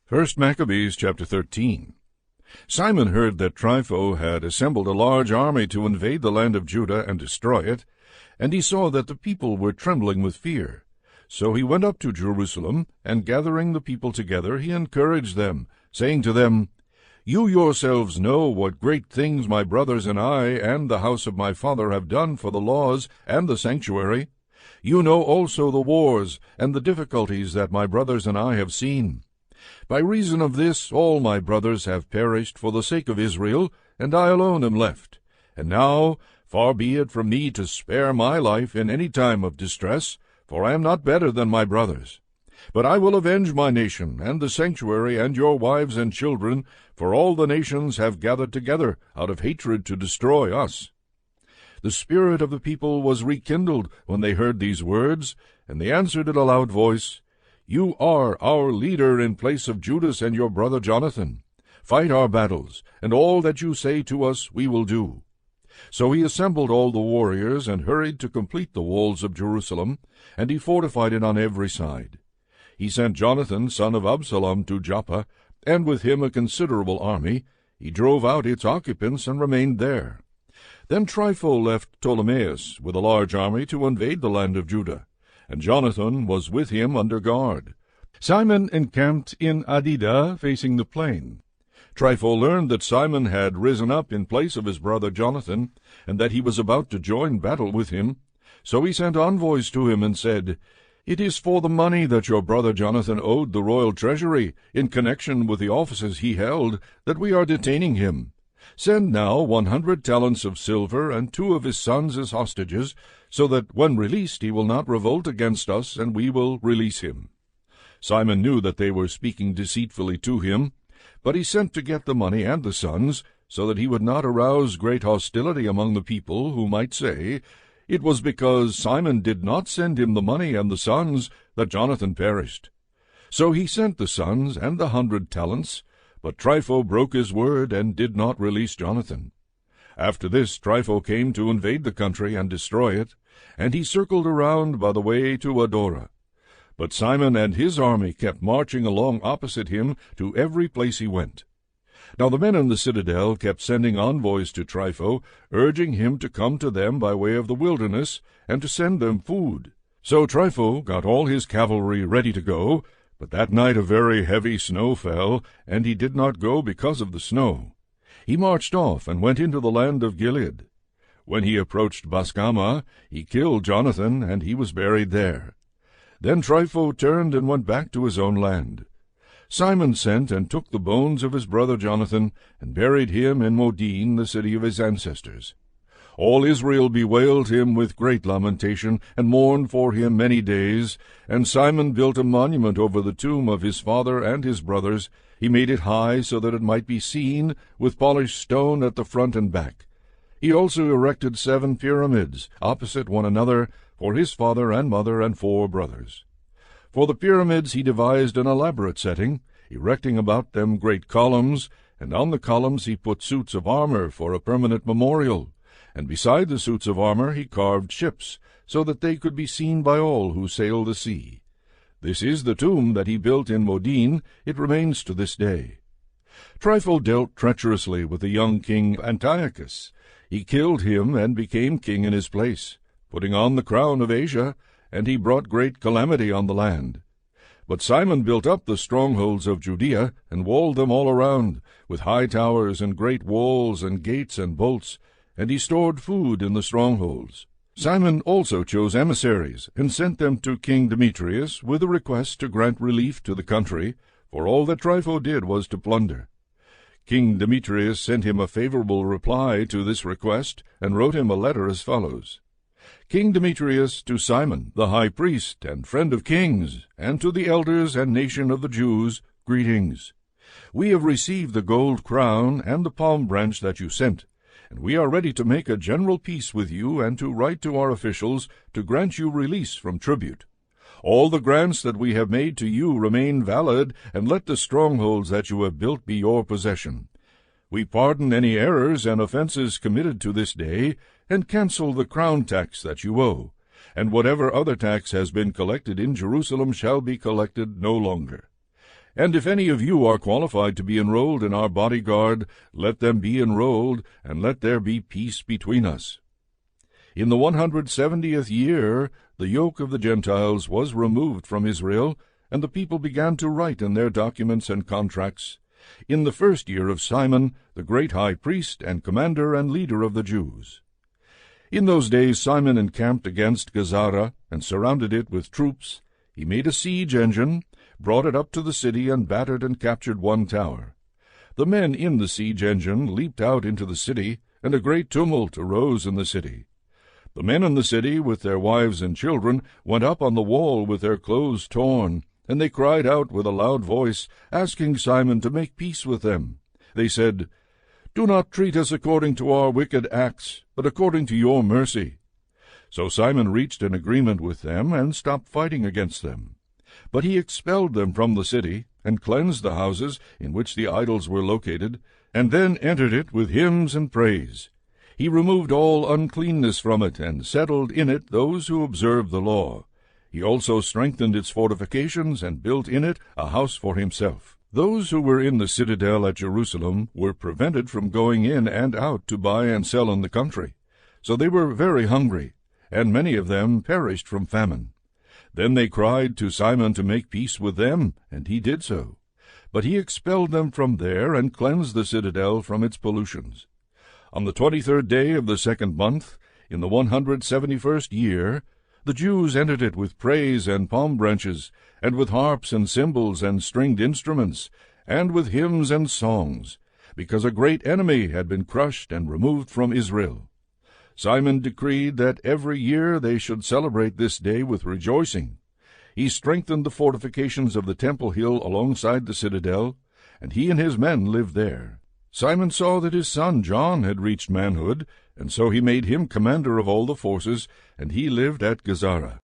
1 Maccabees chapter 13. Simon heard that Trypho had assembled a large army to invade the land of Judah and destroy it, and he saw that the people were trembling with fear. So he went up to Jerusalem, and gathering the people together, he encouraged them, saying to them, "You yourselves know what great things my brothers and I and the house of my father have done for the laws and the sanctuary. You know also the wars and the difficulties that my brothers and I have seen. By reason of this all my brothers have perished for the sake of Israel, and I alone am left. And now, far be it from me to spare my life in any time of distress, for I am not better than my brothers. But I will avenge my nation, and the sanctuary, and your wives and children, for all the nations have gathered together out of hatred to destroy us." The spirit of the people was rekindled when they heard these words, and they answered in a loud voice, "You are our leader in place of Judas and your brother Jonathan. Fight our battles, and all that you say to us we will do." So he assembled all the warriors, and hurried to complete the walls of Jerusalem, and he fortified it on every side. He sent Jonathan, son of Absalom, to Joppa, and with him a considerable army. He drove out its occupants, and remained there. Then Trypho left Ptolemais with a large army to invade the land of Judah, and Jonathan was with him under guard. Simon encamped in Adida, facing the plain. Trypho learned that Simon had risen up in place of his brother Jonathan, and that he was about to join battle with him. So he sent envoys to him and said, "It is for the money that your brother Jonathan owed the royal treasury, in connection with the offices he held, that we are detaining him. Send now 100 talents of silver, and 2 of his sons as hostages, so that when released he will not revolt against us, and we will release him." Simon knew that they were speaking deceitfully to him, but he sent to get the money and the sons, so that he would not arouse great hostility among the people, who might say, "It was because Simon did not send him the money and the sons that Jonathan perished." So he sent the sons and the 100 talents, but Trypho broke his word and did not release Jonathan. After this Trypho came to invade the country and destroy it, and he circled around by the way to Adora. But Simon and his army kept marching along opposite him to every place he went. Now the men in the citadel kept sending envoys to Trypho, urging him to come to them by way of the wilderness, and to send them food. So Trypho got all his cavalry ready to go, but that night a very heavy snow fell, and he did not go because of the snow. He marched off and went into the land of Gilead. When he approached Basgamah, he killed Jonathan, and he was buried there. Then Trypho turned and went back to his own land. Simon sent and took the bones of his brother Jonathan, and buried him in Modin, the city of his ancestors. All Israel bewailed him with great lamentation, and mourned for him many days. And Simon built a monument over the tomb of his father and his brothers. He made it high so that it might be seen, with polished stone at the front and back. He also erected 7 pyramids, opposite one another, for his father and mother and 4 brothers. For the pyramids he devised an elaborate setting, erecting about them great columns, and on the columns he put suits of armor for a permanent memorial. And beside the suits of armor he carved ships, so that they could be seen by all who sail the sea. This is the tomb that he built in Modin. It remains to this day. Trypho dealt treacherously with the young king Antiochus. He killed him and became king in his place, putting on the crown of Asia, and he brought great calamity on the land. But Simon built up the strongholds of Judea, and walled them all around, with high towers and great walls and gates and bolts, and he stored food in the strongholds. Simon also chose emissaries, and sent them to King Demetrius with a request to grant relief to the country, for all that Trypho did was to plunder. King Demetrius sent him a favorable reply to this request, and wrote him a letter as follows. King Demetrius, to Simon, the high priest and friend of kings, and to the elders and nation of the Jews, greetings. We have received the gold crown and the palm branch that you sent, and we are ready to make a general peace with you, and to write to our officials to grant you release from tribute. All the grants that we have made to you remain valid, and let the strongholds that you have built be your possession. We pardon any errors and offenses committed to this day, and cancel the crown tax that you owe, and whatever other tax has been collected in Jerusalem shall be collected no longer. And if any of you are qualified to be enrolled in our bodyguard, let them be enrolled, and let there be peace between us. In the 170th year the yoke of the Gentiles was removed from Israel, and the people began to write in their documents and contracts, in the first year of Simon, the great high priest and commander and leader of the Jews. In those days Simon encamped against Gazara, and surrounded it with troops. He made a siege engine, brought it up to the city, and battered and captured one tower. The men in the siege engine leaped out into the city, and a great tumult arose in the city. The men in the city, with their wives and children, went up on the wall with their clothes torn, and they cried out with a loud voice, asking Simon to make peace with them. They said, "Do not treat us according to our wicked acts, but according to your mercy." So Simon reached an agreement with them, and stopped fighting against them. But he expelled them from the city, and cleansed the houses in which the idols were located, and then entered it with hymns and praise. He removed all uncleanness from it, and settled in it those who observed the law. He also strengthened its fortifications, and built in it a house for himself. Those who were in the citadel at Jerusalem were prevented from going in and out to buy and sell in the country. So they were very hungry, and many of them perished from famine. Then they cried to Simon to make peace with them, and he did so. But he expelled them from there, and cleansed the citadel from its pollutions. On the 23rd day of the second month, in the 171st year, the Jews entered it with praise and palm branches, and with harps and cymbals and stringed instruments, and with hymns and songs, because a great enemy had been crushed and removed from Israel. Simon decreed that every year they should celebrate this day with rejoicing. He strengthened the fortifications of the temple hill alongside the citadel, and he and his men lived there. Simon saw that his son John had reached manhood, and so he made him commander of all the forces, and he lived at Gazara.